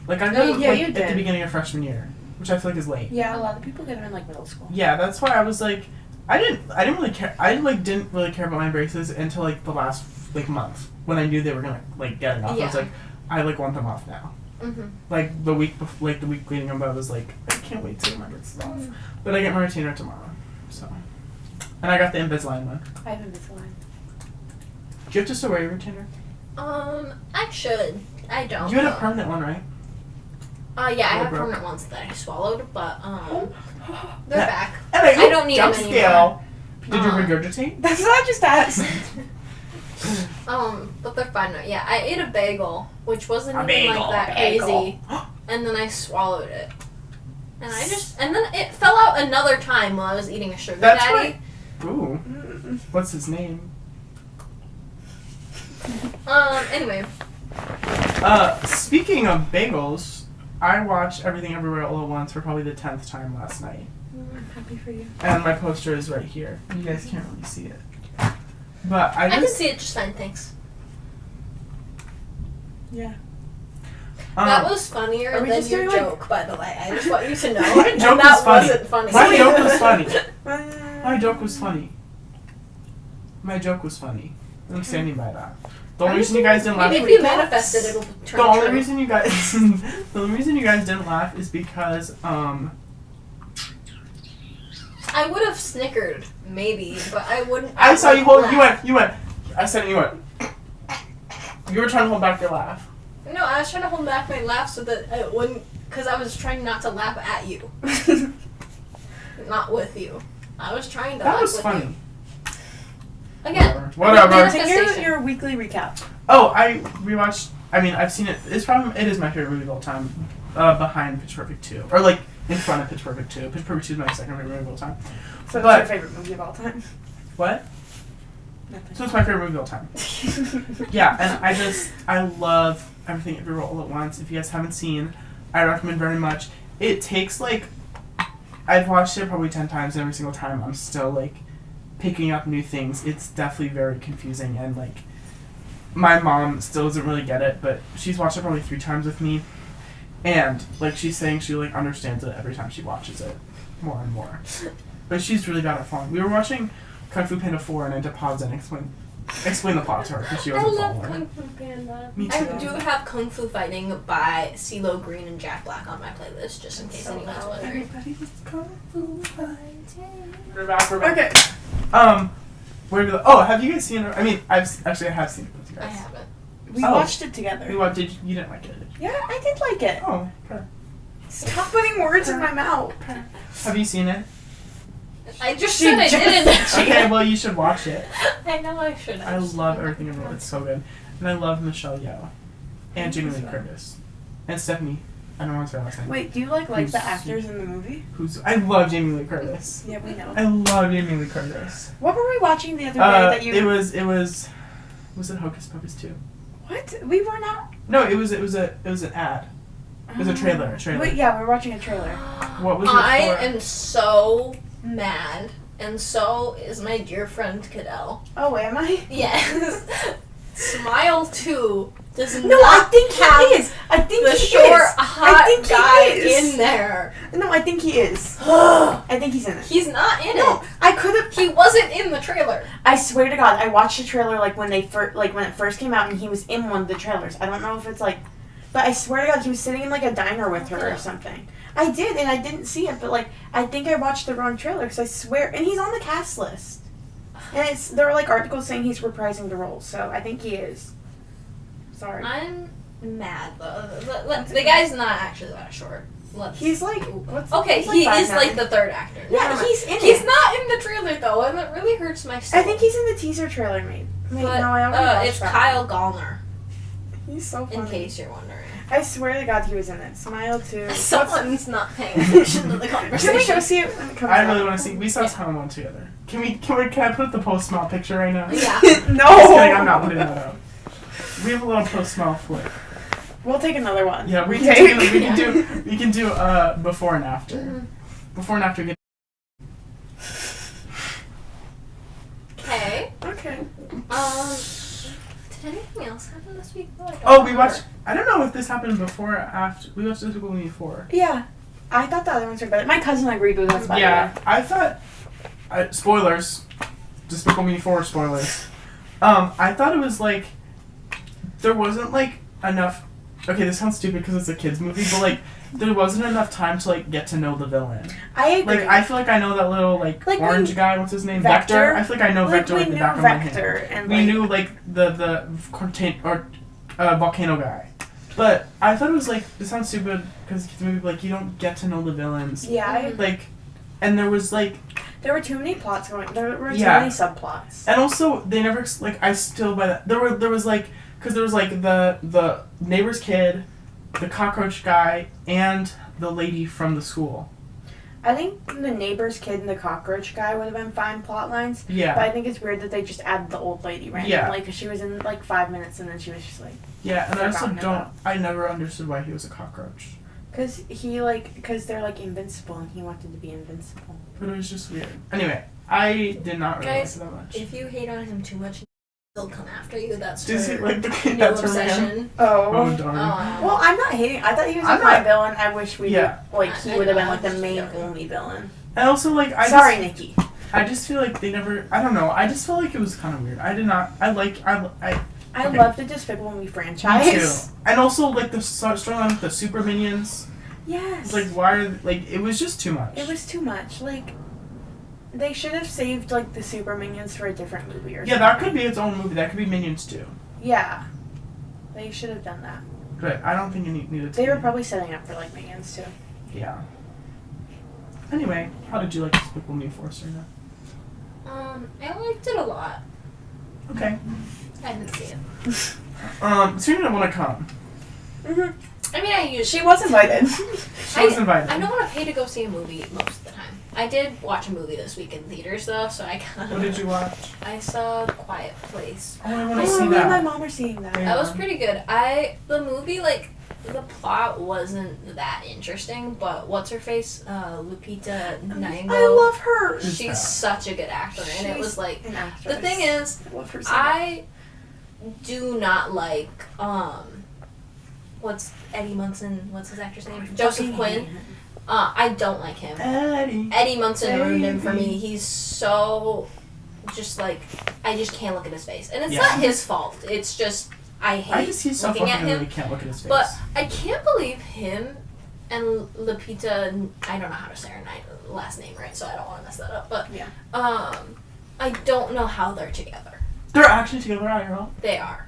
Like I got them Yeah, like, you at did. the beginning of freshman year, which I feel like is late. Yeah, a lot of people get them in like middle school. Yeah, that's why I was like, I didn't really care. I didn't really care about my braces until like the last like month when I knew they were gonna like get it off. I was Yeah. like, I like want them off now. Mm-hmm. Like the week leading up, I was like, I can't wait to get my braces off. But I get my retainer tomorrow, so. And I got the Invisalign one. I have Invisalign. Do you have to still wear your retainer? I should. I don't. You had a though. permanent one, right? Yeah, I Oh, have bro. permanent ones that I swallowed, but they're back. And I don't need jump them scale. Did you Uh. regurgitate? That's what I just asked. But they're fine now. Yeah, I ate a bagel, which wasn't A even bagel, like that bagel. crazy, and then I swallowed it, and then it fell out another time while I was eating a sugar That's daddy. right. Ooh. What's his name? Anyway, Speaking of bagels, I watched Everything Everywhere All at Once for probably the 10th time last night. I'm happy for you. And my poster is right here. You guys can't really see it. But I I can just... see it just fine, thanks. Yeah. That was funnier are we than just your doing, like- joke, by the way. I just want you to know. My and joke that was funny. wasn't funny. My joke was funny. My My joke was funny. My joke was funny. I'm standing by that. The only I'm reason you guys didn't laugh... Maybe if you manifest it, it'll turn The only true. reason you guys... the only reason you guys didn't laugh is because, I would have snickered, maybe, but I wouldn't. I saw you hold... laugh. You went... I said you went... You were trying to hold back your laugh. No, I was trying to hold back my laugh so that it wouldn't, because I was trying not to laugh at you, not with you. I was trying to That laugh was with funny. you. Again, Whatever. manifestation. your weekly recap. Oh, I rewatched... I mean, I've seen it. It is my favorite movie of all time. Behind Pitch Perfect 2. Or, like, in front of Pitch Perfect 2. Pitch Perfect 2 is my second favorite movie of all time. So But- that's your favorite movie of all time? What? Nothing. So it's my favorite movie of all time. Yeah, and I love Everything Everywhere All at Once. If you guys haven't seen, I recommend very much. It takes, like... I've watched it probably 10 times, and every single time I'm still, like, picking up new things. It's definitely very confusing, and, like... My mom still doesn't really get it, but she's watched it probably 3 times with me. And, like, she's saying she, like, understands it every time she watches it. More and more. But she's really bad at following. We were watching Kung Fu Panda 4, and I had to pause and explain the plot to her, because she I wasn't love following. Kung Fu Panda. Me I too. do have Kung Fu Fighting by CeeLo Green and Jack Black on my playlist, just in case anyone's wondering. Everybody was Kung Fu fighting. We're back. Okay. Where did have you guys seen it? I mean, I have seen it with you I guys. haven't. We Oh. watched it together. You didn't like it, did you? Yeah, I did like it. Oh, okay. Stop putting words in my mouth. Have you seen it? I just She said I just- didn't. Okay, well, you should watch it. I know I should. I love Everything Everywhere. It's so good. And I love Michelle Yeoh. And Jamie Lee Curtis. And Stephanie. I don't want to say her last name. Wait, do you like the actors in the movie? I love Jamie Lee Curtis. Yeah, we know. I love Jamie Lee Curtis. What were we watching the other day that you? It was it Hocus Pocus 2? What? We were not. No, it was an ad. It was a trailer. Wait, yeah, we were watching a trailer. What was it I for? am so mad, and so is my dear friend Cadel. Oh, am I? Yes. Smile 2 does No, not I think have he is. I think the he short, is. hot I think guy he is. in there. No, I think he is. I think he's in it. He's not in No, it. I could have. He wasn't in the trailer. I swear to God, I watched the trailer when they when it first came out, and he was in one of the trailers. I don't know if it's but I swear to God, he was sitting in a diner with her or something. I did, and I didn't see it, but I think I watched the wrong trailer because I swear, and he's on the cast list, and there are articles saying he's reprising the role, so I think he is. Sorry. I'm mad though. The guy's not actually that short. He's he is 5'9". the third actor. Yeah, he's in it. He's not in the trailer though, and it really hurts my soul. I think he's in the teaser trailer, Wait, But, no, I already watched it's that Kyle one. Gallner. He's so funny. In case you're wondering. I swear to God, he was in it. Smile 2. Someone's not paying attention to the conversation. Can we go see it when it comes I out? really want to see. We saw Time One together. Can I put the post smile picture right now? Yeah. No. Just kidding, I'm not putting that out. We have a little post smile flip. We'll take another one. Yeah, we can do before and after. Mm-hmm. Before and after. Okay. Okay. Did anything else happen this week? We watched. I don't know if this happened before or after. We watched Despicable Me 4. Yeah. I thought the other ones were better. My cousin agreed with us, by the way. I thought. Spoilers. Despicable Me 4 spoilers. I thought it was there wasn't enough. Okay, this sounds stupid because it's a kids movie, but there wasn't enough time to get to know the villain. I agree. I feel I know that little orange guy. What's his name? Vector. I feel I know Vector the back of my hand. And we knew the volcano guy, but I thought it was this sounds stupid because it's a kids movie. You don't get to know the villains. Yeah. And there was there were too many plots going. There were too Yeah. many subplots. And also they never I still by that there was because there was the neighbor's kid, the cockroach guy, and the lady from the school. I think the neighbor's kid and the cockroach guy would have been fine plot lines. Yeah. But I think it's weird that they just added the old lady randomly. Yeah. Because she was in 5 minutes and then she was just Yeah, and I also forgotten about. I never understood why he was a cockroach. Because because they're invincible and he wanted to be invincible. But it was just weird. Anyway, I did not really like Guys, it that much. if you hate on him too much, he'll come after you. That's Did you see her the new that's her man? obsession. Oh darn. Well, I'm not hating. I thought he was a I'm fine not- villain. I wish we Yeah. he would have been the I'm main just joking. only villain. And also Sorry, Nikki. I just feel they never. I don't know. I just felt it was kind of weird. I did not. I Okay. love the Despicable Me franchise. Me too. And also the storyline with the super minions. Yes. It's why are it was just too much. It was too much. They should have saved the super minions for a different movie or something. Yeah, that could be its own movie. That could be Minions too. Yeah. They should have done that. But I don't think it needed to. They were be. probably setting up for Minions too. Yeah. Anyway, how did you like Despicable Me 4, Serena? I liked it a lot. Okay. I didn't see it. Serena didn't want to come. Mhm. I mean, I usually. She was invited. She was invited. I don't want to pay to go see a movie most of the time. I did watch a movie this week in theaters though, so I kind of. What did you watch? I saw The Quiet Place. Oh, I want to Oh, see me and my that. mom are seeing that. Yeah. That was pretty good. The movie the plot wasn't that interesting, but what's her face, Lupita Nyong'o. I love her. Who's She's that? such a good actor, and it was An actress. the thing is, I love her so I do not like what's Eddie Munson? What's his actor's name? Joseph Quinn. I don't like him. Eddie Munson ruined him for me. He's so just I just can't look at his face, and it's not his fault. It's just I hate he's so looking fucking at him. really can't look at his face. But I can't believe him and Lupita. I don't know how to say her last name right, so I don't want to mess that up. But Yeah. I don't know how they're together. they're actually together IRL. They are.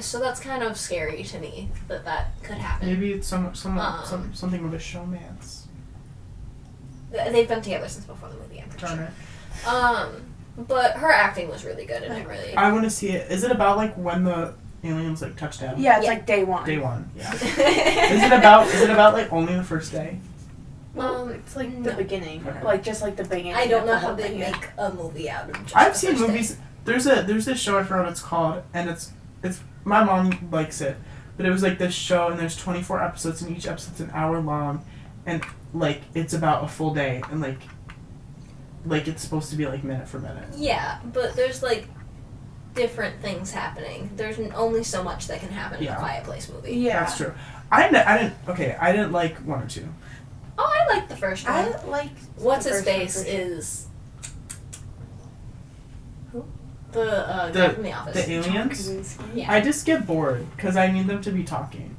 So that's kind of scary to me that could happen. Maybe it's something with a showmance. They've been together since before the movie, I'm pretty Darn sure. it. But her acting was really good, and it really. I want to see it. Is it about when the aliens like touch down? Yeah, it's Yeah. like day one. Day one. Yeah. Is it about like only the first day? It's like the no. beginning. Okay. Like just like the beginning. I don't of know the how whole they thing. make a movie out of just I've the seen first day. movies. There's this show, I forgot what it's called, and it's my mom likes it, but it was like this show, and there's 24 episodes, and each episode's an hour long, and like it's about a full day, and like it's supposed to be like minute for minute. Yeah, but there's like different things happening. There's only so much that can happen in a Yeah. Quiet Place movie. Yeah. That's true. I didn't like 1 or 2. Oh, I like the first one. I like. What's the his first one face for sure. is who? The The- guy from The Office. The aliens. Krasinski. Yeah. I just get bored because I need them to be talking.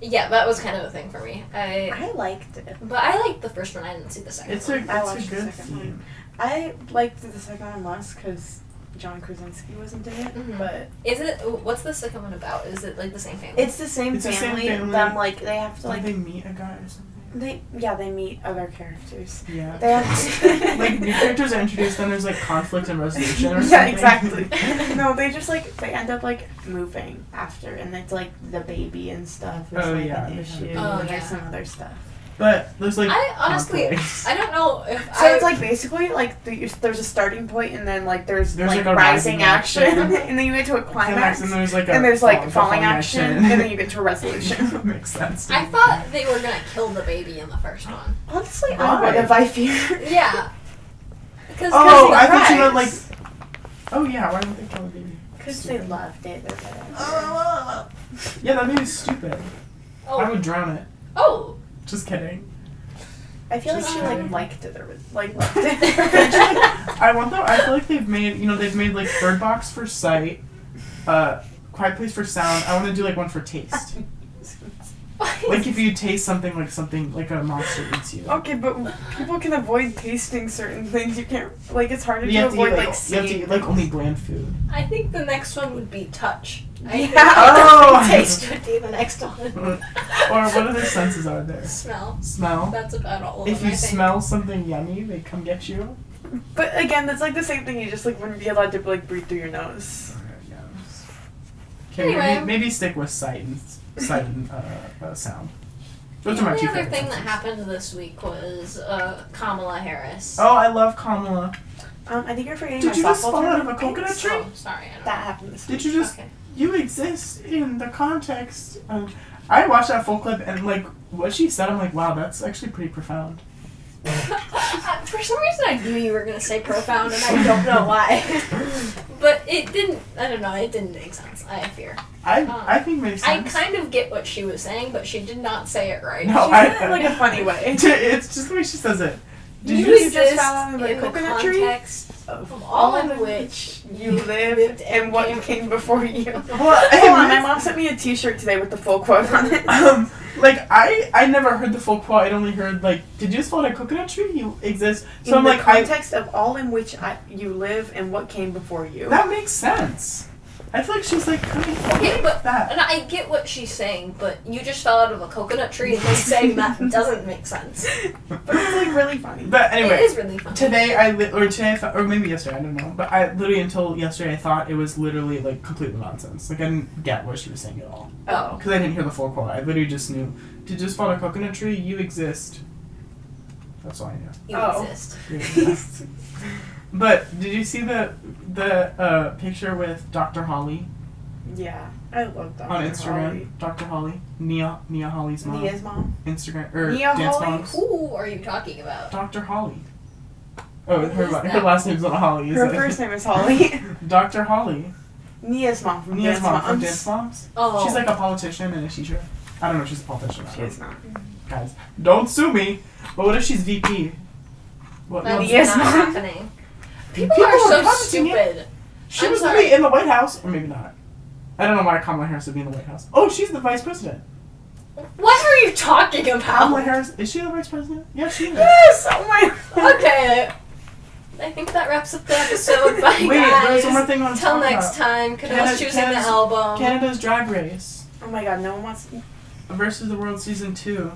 Yeah, that was kind of a thing for me. I liked it. But I liked the first one. I didn't see the second It's one. I a watched the good second one. theme. I liked the second one less because John Krasinski wasn't in it, Mhm. but Is it? What's the second one about? Is it like the same family? it's the same It's the same family. family. Them like they have to Like like they meet a guy or something. they meet other characters. Yeah. They have Like new characters are introduced, then there's like conflict and resolution or yeah, something. exactly. No, they just like they end up like moving after, and it's like the baby and stuff is Oh, like yeah, an they issue. have- Oh, and yeah. there's some other stuff. But there's like I honestly, conflicts. I don't know if So I. it's like basically like there's a starting point, and then like there's like, like, a rising action, action. and then you get to a climax, and there's like a and there's like falling falling action, and then you get to a resolution. Makes sense. I thought they were gonna kill the baby in the first one. Honestly, Why? I would if I feared. Yeah. Because Oh, I the thought you meant like. prize. Oh yeah, why don't they kill the baby? Because they loved it. They're better. Yeah, that baby's stupid. I oh would drown it. oh Just kidding. I feel like Just she kidding. like liked it or like loved it. I feel like they've made like Bird Box for sight, Quiet Place for sound. I want to do like one for taste. Like if you taste something like a monster eats you. Okay, but people can avoid tasting certain things. You can't like it's harder You to have to eat avoid like like you have to seeing eat like only bland food. I think the next one would be touch. I Yeah. think Oh. taste would be the next one. Or what other senses are there? Smell. Smell. That's about all of If them, you I think. smell something yummy, they come get you. But again, that's like the same thing. You just like wouldn't be allowed to like breathe through your nose. Okay, Anyway. maybe stick with sight and sound. Those The are my only two other favorite thing that senses. happened this week was Kamala Harris. Oh, I love Kamala. I think you're forgetting Did my you just softball fall out of a tournament coconut picks. tree? Oh, sorry. I don't That happened this week. Did you just? Okay. You exist in the context of. I watched that full clip and like what she said. I'm like, wow, that's actually pretty profound. For some reason, I knew you were gonna say profound, and I don't know why. But it didn't. I don't know. It didn't make sense. I fear. I think it makes I sense. kind of get what she was saying, but she did not say it right. No, She said it in like a funny way. It's just the way she says it. Did You you just? exist fell out of a in the coconut tree? context of all in which you lived and what came before you. Well, Hold on, my mom sent me a T-shirt today with the full quote on it. Like I never heard the full quote. I'd only heard like, did you just fall out of a coconut tree? You exist. So in I'm the like, context of all in which you live and what came before you. that makes sense. I feel like she's like coming Okay, but that. and I get what she's saying, but you just fell out of a coconut tree and then saying that doesn't make sense. But it's like really funny. But anyway, It is really funny. today I thought, or maybe yesterday, I don't know. But I literally until yesterday I thought it was literally like completely nonsense. Like I didn't get what she was saying at all Oh. because I didn't hear the full quote. I literally just knew. Did you just fall out of a coconut tree? You exist. That's all I knew. You Oh. exist. You exist. But did you see the picture with Dr. Holly Yeah, I love Dr. on Instagram? Holly. Dr. Holly, Nia Holly's mom. Nia's mom. Instagram or Nia Dance Holly? Moms. Who are you talking about? Dr. Holly. Oh, her is her that? last name's not Holly. Is Her it? first name is Holly. Dr. Holly. Nia's mom from Nia's Dance mom from Moms. Dance Moms. Oh. She's like a politician and a teacher. I don't know if she's a politician. She is not. Guys, don't sue me. But what if she's VP? What? That's Nia's not mom. happening. People People are are so commenting it. stupid. She I'm was sorry. literally in the White House, or maybe not. I don't know why Kamala Harris would be in the White House. Oh, she's the vice president. What are you talking Kamala about? Harris, is she the vice president? Yeah, she is. Yes! Oh my god. Okay. I think that wraps up the episode. Bye, Wait, guys. there's one more thing I want to Till talk next about. time. Cadel's choosing the Canada's- album. Canada's Drag Race Oh my god, no one wants to. versus the World Season 2.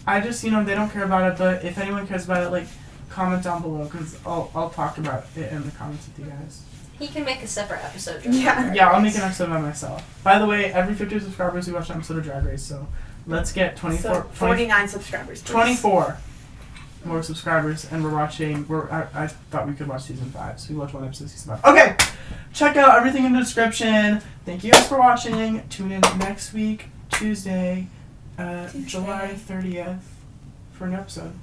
I just, they don't care about it, but if anyone cares about it, like, comment down below because I'll talk about it in the comments with you guys. He can make a separate episode. Yeah, I'll make an episode by myself. By the way, every 50 subscribers we watch an episode of Drag Race, so let's get 49 subscribers. Please. 24 more subscribers, and I thought we could watch season 5, so we watch one episode of season 5. Okay, check out everything in the description. Thank you guys for watching. Tune in next week, Tuesday, July 30th, for an episode.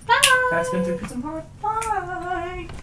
Bye. That's been 3 Pizza Pod. Bye.